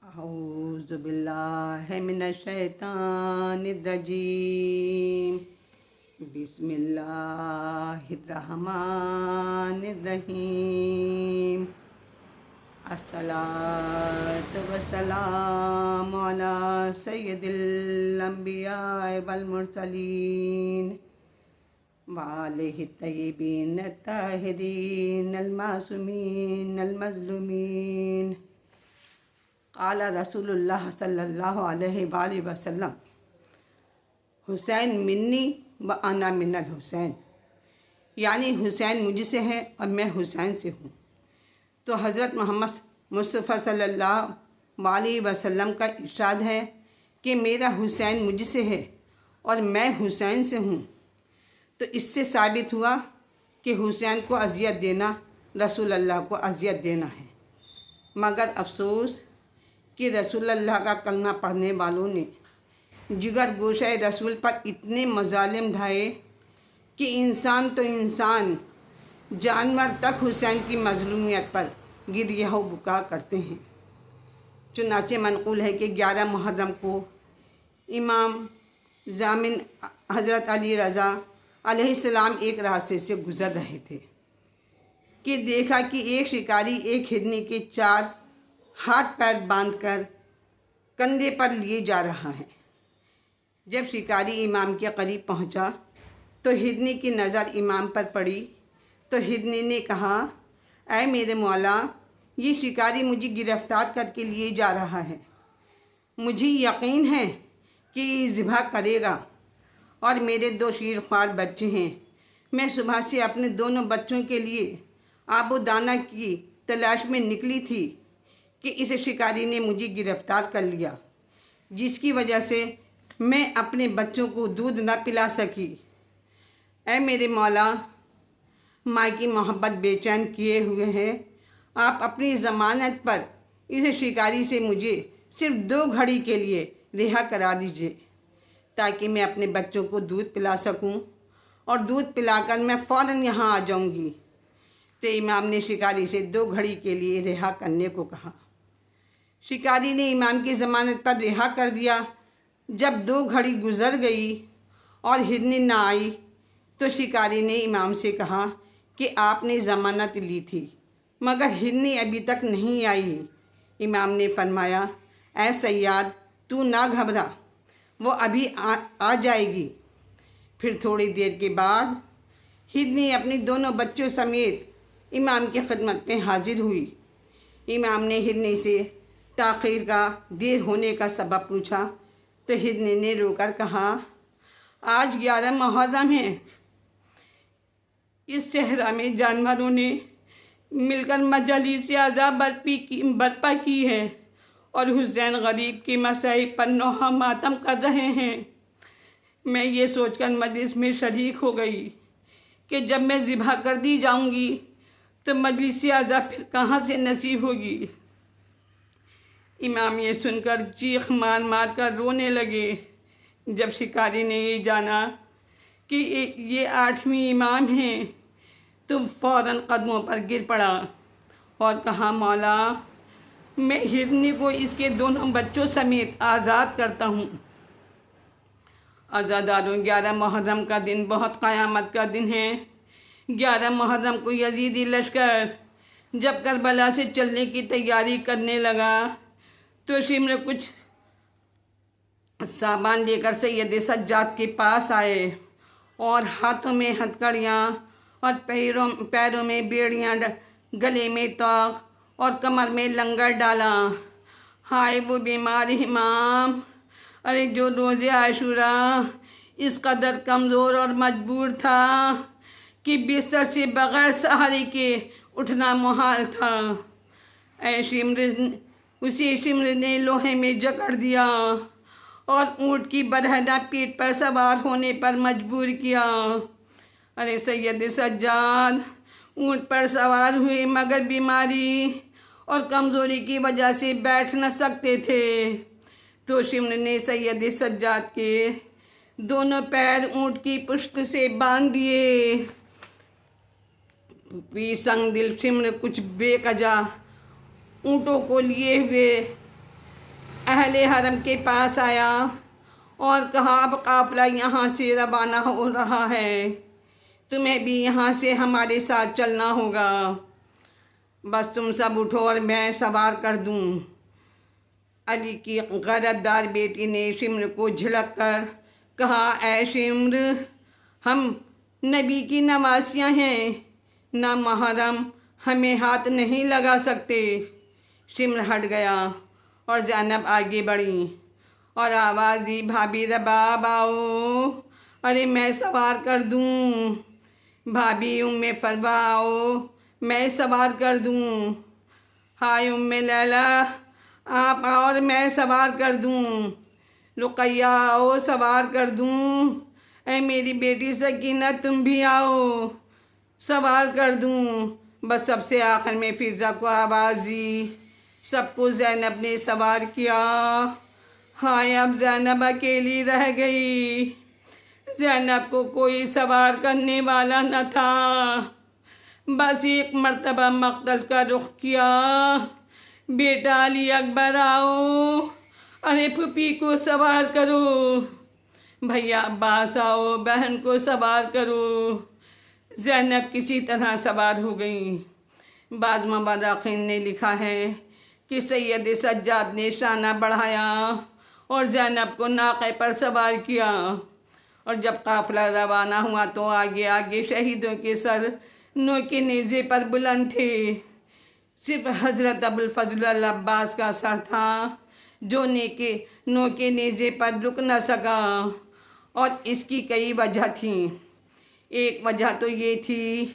अऊज़ु बिल्लाहि मिनश शैतानिर रजीम। बिस्मिल्लाहिर रहमानिर रहीम। अस्सलातु वस्सलामु अला सय्यिदिल अंबिया वल मुरसलीन व आलिहि तय्यिबीन ताहिरीन अल मासूमीन अल मज़लूमीन। क़ाला रसूलुल्लाह सल्लल्लाहु अलैहि वसल्लम, हुसैन मिन्नी व अना मिनल हुसैन, यानी हुसैन मुझसे है और मैं हुसैन से हूँ। तो हज़रत मोहम्मद मुस्तफ़ा सल्लल्लाहु अलैहि वसल्लम का इरशाद है कि मेरा हुसैन मुझसे है और मैं हुसैन से हूँ। तो इससे साबित हुआ कि हुसैन को अज़ियत देना रसूल अल्लाह को अज़ियत देना है। मगर अफसोस कि रसूल अल्लाह का कलमा पढ़ने वालों ने जिगर गोशे रसूल पर इतने मज़ालिम ढाए कि इंसान तो इंसान, जानवर तक हुसैन की मज़लूमियत पर गिरिया बुका करते हैं। चुनाचे मनक़ूल है कि 11 मुहर्रम को इमाम ज़ामिन हज़रत अली रज़ा अलैहिस्सलाम एक रास्ते से गुज़र रहे थे कि देखा कि एक शिकारी एक हिरनी के 4 हाथ पैर बांधकर कंधे पर लिए जा रहा है। जब शिकारी इमाम के करीब पहुंचा तो हिरनी की नज़र इमाम पर पड़ी तो हिरनी ने कहा, ऐ मेरे मौला, ये शिकारी मुझे गिरफ़्तार करके लिए जा रहा है। मुझे यकीन है कि ये ज़िबा करेगा और मेरे 2 शीरख्वार बच्चे हैं। मैं सुबह से अपने दोनों बच्चों के लिए आबो दाना की तलाश में निकली थी कि इस शिकारी ने मुझे गिरफ़्तार कर लिया, जिसकी वजह से मैं अपने बच्चों को दूध न पिला सकी। ऐ मेरे मौला, माँ की मोहब्बत बेचैन किए हुए हैं। आप अपनी ज़मानत पर इस शिकारी से मुझे सिर्फ 2 घड़ी के लिए रिहा करा दीजिए ताकि मैं अपने बच्चों को दूध पिला सकूं और दूध पिलाकर मैं फ़ौरन यहाँ आ जाऊंगी। तो इमाम ने शिकारी से 2 घड़ी के लिए रिहा करने को कहा। शिकारी ने इमाम की ज़मानत पर रिहा कर दिया। जब 2 घड़ी गुज़र गई और हिरनी ना आई तो शिकारी ने इमाम से कहा कि आपने ज़मानत ली थी मगर हिरनी अभी तक नहीं आई। इमाम ने फरमाया, ऐ सय्याद, तू ना घबरा, वो अभी आ जाएगी। फिर थोड़ी देर के बाद हिरनी अपनी दोनों बच्चों समेत इमाम की खिदमत में हाजिर हुई। इमाम ने हिरनी से ताख़ीर का, देर होने का सबब पूछा तो हिरनी ने रोकर कहा, आज 11 मुहर्रम है। इस सहरा में जानवरों ने मिलकर मजलिस आज़ा बर्पा की है और हुसैन गरीब की मसाइब पर नौहा मातम कर रहे हैं। मैं ये सोचकर मजलिस में शरीक हो गई कि जब मैं ज़िबा कर दी जाऊंगी तो मजलिस आज़ा फिर कहाँ से नसीब होगी। इमाम ये सुनकर चीख मार मार कर रोने लगे। जब शिकारी ने ये जाना कि ये 8वीं इमाम हैं तो फ़ौरन कदमों पर गिर पड़ा और कहा, मौला, मैं हिरनी को इसके दोनों बच्चों समेत आज़ाद करता हूँ। आज़ादारों, 11 मुहर्रम का दिन बहुत क़यामत का दिन है। 11 मुहर्रम को यजीदी लश्कर जब करबला से चलने की तैयारी करने लगा तो शिमर कुछ सामान लेकर सैयद सज्जाद के पास आए और हाथों में हथकड़ियाँ और पैरों में बेड़ियाँ, गले में तोक और कमर में लंगर डाला। हाय वो बीमार इमाम, अरे जो रोज़े आशूरा इस कदर कमज़ोर और मजबूर था कि बिस्तर से बग़ैर सहारे के उठना मुहाल था। ऐ शिमर, उसी शिमर ने लोहे में जकड़ दिया और ऊँट की बरहना पीठ पर सवार होने पर मजबूर किया। अरे सैयद सज्जाद ऊँट पर सवार हुए मगर बीमारी और कमज़ोरी की वजह से बैठ न सकते थे। तो शिमर ने सैयद सज्जाद के दोनों पैर ऊँट की पुश्त से बांध दिए। संग दिल शिमर कुछ बेकजा ऊँटों को लिए हुए अहले हरम के पास आया और कहा अब काफ़िला यहाँ से रवाना हो रहा है, तुम्हें भी यहाँ से हमारे साथ चलना होगा। बस तुम सब उठो और मैं सवार कर दूँ। अली की गैरतदार बेटी ने शिम्र को झिड़क कर कहा, ऐ शिम्र, हम नबी की नवासियाँ हैं, ना महरम हमें हाथ नहीं लगा सकते। शिम्र हट गया और ज़ैनब आगे बढ़ी और आवाज़ दी, भाभी रबाब आओ, अरे मैं सवार कर दूँ। भाभी उम्मे फरवा आओ, मैं सवार कर दूँ। हाय उम्मे लैला, आप आओ और मैं सवार कर दूँ। रुकैया आओ, सवार कर दूँ। ऐ मेरी बेटी सकीना, तुम भी आओ, सवार कर दूँ। बस सबसे आखिर में फिज़ा को आवाज़ दी। सबको ज़ैनब ने सवार किया। हाय अब ज़ैनब अकेली रह गई। ज़ैनब को कोई सवार करने वाला न था। बस एक मर्तबा मक्तल का रुख किया, बेटा अली अकबर आओ, अरे फूफी को सवार करो, भैया अब्बास आओ, बहन को सवार करो। ज़ैनब किसी तरह सवार हो गई। बाज़ मवर्रिखीन ने लिखा है कि सैयद सज्जाद ने शाना बढ़ाया और ज़ैनब को नाक़े पर सवार किया, और जब काफ़िला रवाना हुआ तो आगे आगे शहीदों के सर नोके नेज़े पर बुलंद थे। सिर्फ हज़रत अबुल फ़ज़ल अल अब्बास का सर था जो नोके नेज़े पर रुक न सका, और इसकी कई वजह थीं। एक वजह तो ये थी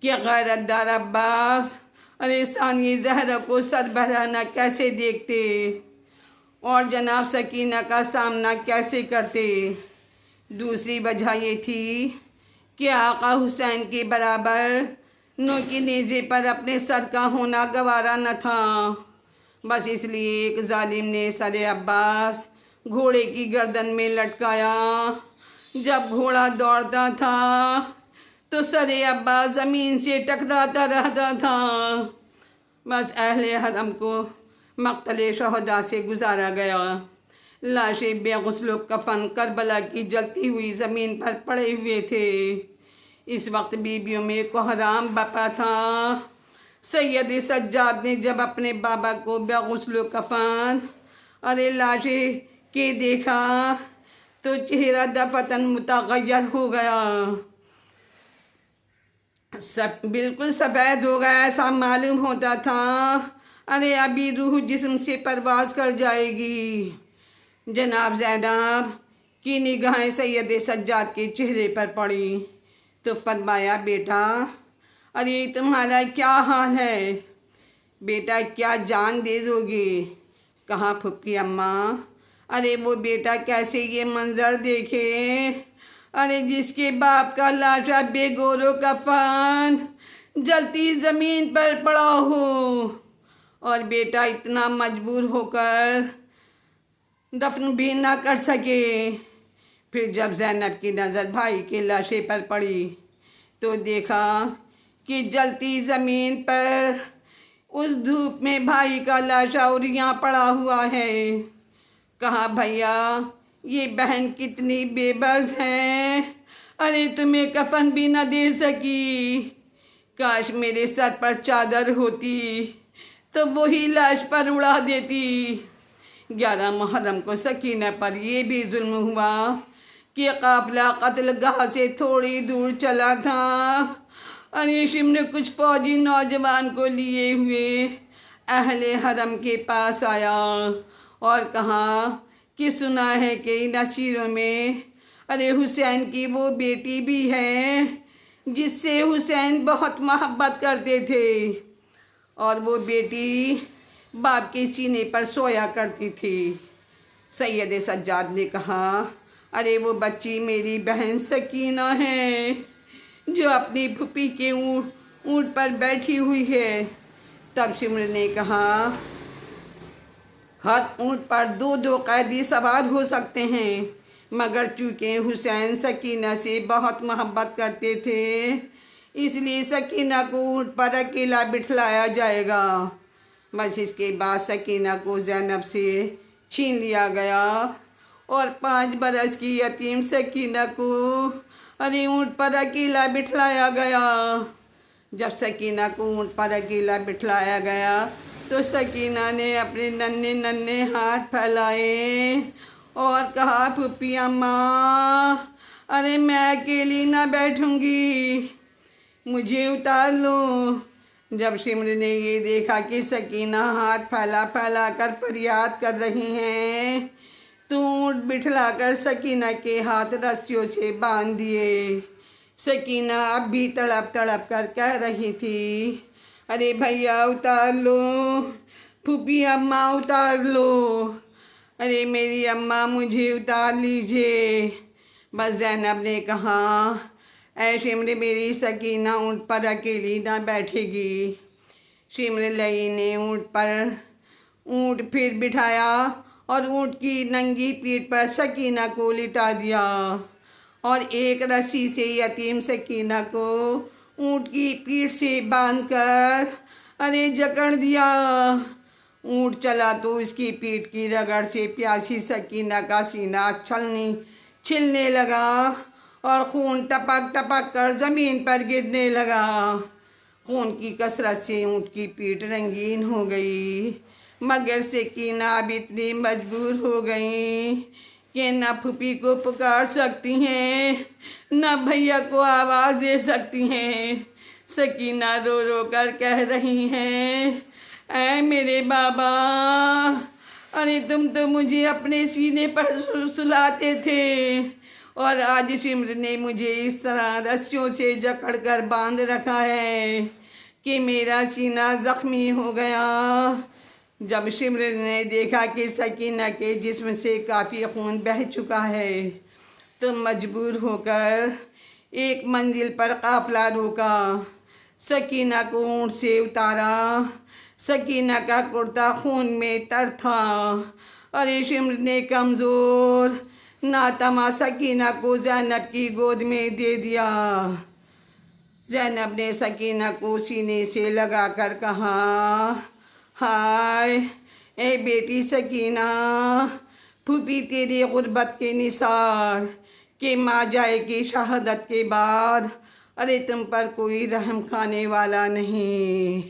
कि गैरतदार अब्बास अरे सानी ज़हरा को सरबराना कैसे देखते और जनाब सकीना का सामना कैसे करते। दूसरी वजह ये थी कि आका हुसैन के बराबर नोके नेज़े पर अपने सर का होना गवारा न था। बस इसलिए एक जालिम ने सर अब्बास घोड़े की गर्दन में लटकाया। जब घोड़ा दौड़ता था तो सर अब्बास ज़मीन से टकराता रहता था। बस अहले हरम को मक़तल शहदा से गुजारा गया। लाशें बेगुस्ल कफन करबला की जलती हुई ज़मीन पर पड़े हुए थे। इस वक्त बीबियों में कोहराम बपा था। सैयद सज्जाद ने जब अपने बाबा को बेगुस्ल कफन अरे लाशें के देखा तो चेहरा दफतन मुतग़य्यर हो गया, बिल्कुल सफ़ेद हो गया। ऐसा मालूम होता था अरे अभी रूह जिस्म से परवाज़ कर जाएगी। जनाब ज़ैनब की निगाहें सैयद सज्जाद के चेहरे पर पड़ी तो फरमाया, बेटा अरे तुम्हारा क्या हाल है, बेटा क्या जान दे दोगे। कहा, फुप्पी अम्मा, अरे वो बेटा कैसे ये मंज़र देखे, अरे जिसके बाप का लाशा बेगोरो कफन जलती ज़मीन पर पड़ा हो और बेटा इतना मजबूर होकर दफन भी ना कर सके। फिर जब ज़ैनब की नज़र भाई के लाशे पर पड़ी तो देखा कि जलती ज़मीन पर उस धूप में भाई का लाशा उरियाँ पड़ा हुआ है। कहा, भैया ये बहन कितनी बेबस है, अरे तुम्हें कफन भी न दे सकी। काश मेरे सर पर चादर होती तो वही लाश पर उड़ा देती। 11 मुहर्रम को सकीना पर यह भी जुल्म हुआ कि काफ़िला कत्लगाह से थोड़ी दूर चला था। अनीशिम ने कुछ फौजी नौजवान को लिए हुए अहले हरम के पास आया और कहा कि सुना है कि नसीरों में अरे हुसैन की वो बेटी भी है जिससे हुसैन बहुत मोहब्बत करते थे और वो बेटी बाप के सीने पर सोया करती थी। सैयद सज्जाद ने कहा, अरे वो बच्ची मेरी बहन सकीना है जो अपनी फूफी के ऊँट पर बैठी हुई है। तब शिमर ने कहा, हर ऊँट पर 2-2 कैदी सवार हो सकते हैं, मगर चूँकि हुसैन सकीना से बहुत मोहब्बत करते थे इसलिए सकीना को ऊँट पर अकेला बिठलाया जाएगा। बस इसके बाद सकीना को ज़ैनब से छीन लिया गया और 5 बरस की यतीम सकीना को अरे ऊँट पर अकेला बिठलाया गया। जब सकीना को ऊँट पर अकेला बिठलाया गया तो सकीना ने अपने नन्हे नन्हे हाथ फैलाए और कहा, फूफी अम्मा, अरे मैं अकेली ना बैठूंगी, मुझे उतार लो। जब शिमर ने ये देखा कि सकीना हाथ फैला फैला कर फरियाद कर रही हैं तो ऊँट बिठलाकर सकीना के हाथ रस्सियों से बांध दिए। सकीना अब भी तड़प तड़प कर कह रही थी, अरे भैया उतार लो, फूफी अम्मा उतार लो, अरे मेरी अम्मा मुझे उतार लीजिए। बस ज़ैनब ने कहा, ऐ शिमर, मेरी सकीना ऊँट पर अकेली ना बैठेगी। शिमर लई ने ऊँट फिर बिठाया और ऊँट की नंगी पीठ पर सकीना को लिटा दिया और एक रस्सी से यतीम सकीना को ऊँट की पीठ से बांधकर अरे जकड़ दिया। ऊँट चला तो इसकी पीठ की रगड़ से प्यासी सकीना का सीना छिलने लगा और खून टपक टपक कर ज़मीन पर गिरने लगा। खून की कसरत से ऊँट की पीठ रंगीन हो गई, मगर सकीना अब इतनी मजबूर हो गई कि न फूफी को पुकार सकती हैं न भैया को आवाज़ दे सकती हैं। सकीना रो रो कर कह रही हैं, ऐ मेरे बाबा, अरे तुम तो मुझे अपने सीने पर सुलाते थे और आज शिमर ने मुझे इस तरह रस्सियों से जकड़ कर बांध रखा है कि मेरा सीना ज़ख्मी हो गया। जब शिमर ने देखा कि सकीना के जिस्म से काफ़ी खून बह चुका है तो मजबूर होकर एक मंजिल पर काफ़िला रोका। सकीना को ऊँट से उतारा। सकीना का कुर्ता खून में तर था। अरे शिमर ने कमज़ोर नातमा सकीना को ज़ैनब की गोद में दे दिया। ज़ैनब ने सकीना को सीने से लगा कर कहा, हाय ए बेटी सकीना, फूफी तेरी गुर्बत के निसार कि माँ जाएगी शहादत के बाद अरे तुम पर कोई रहम खाने वाला नहीं।